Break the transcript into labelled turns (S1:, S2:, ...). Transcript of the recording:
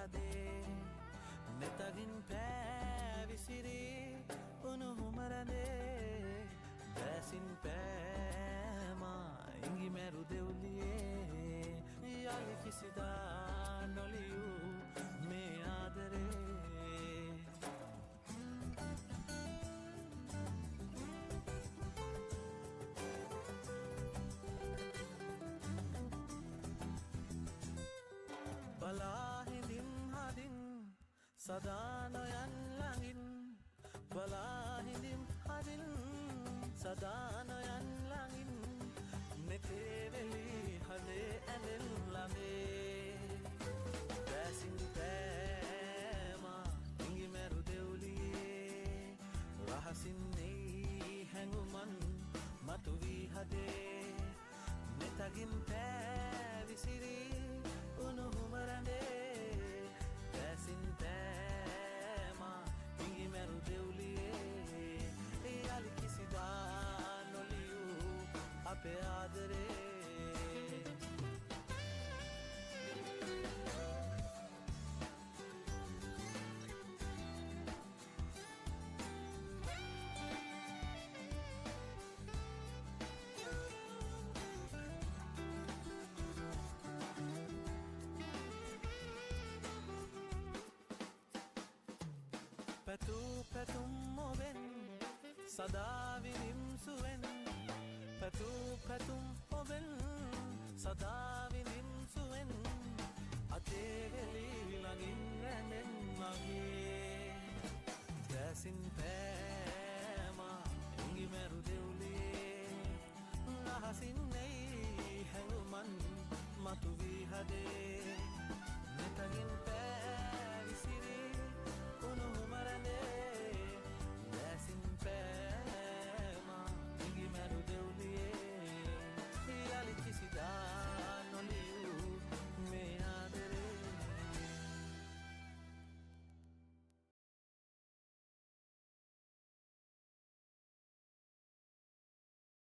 S1: හදේ නෙතගින් පෑවිසිරී උණුහුමරදේ දැසින් පෑමා ඉඟි මැරු දෙව්ලියේ යලි කිසිදා නොලියූ මේ ආදරේ බලාහිඳින් හදින් සදා නොයන් ළඟින් බලාහිඳින් හදින් සදා නොයන් ළඟින් මෙතේවෙලි හදේ ඇඳෙන් ළඟේ දැසින් පෑමා ඉඟි මැරු දෙව්ලියේ රහසින් නෙයි හැඟුමන් මතුවී හදේ නෙතගින් පෑවිසිරී උණුහුමරඳේ දැසින් පෑමා ඉඟි මැරු දෙව්ලියේ යලි කිසිදා නොලියූ අපේ ආදරේ පැtuu පැතුම් ඔබෙන් සදා විනිම්සුවෙන් පැtuu පැතුම් ඔබෙන් සදා විනිම්සුවෙන් අතේවෙලි ළඟින් රැඳෙන් මගේ දැසින් පෑමා ඉඟි මැරු දෙව්ලියේ අහසින් නෙයි හැඟුමන් මතුවී හදේ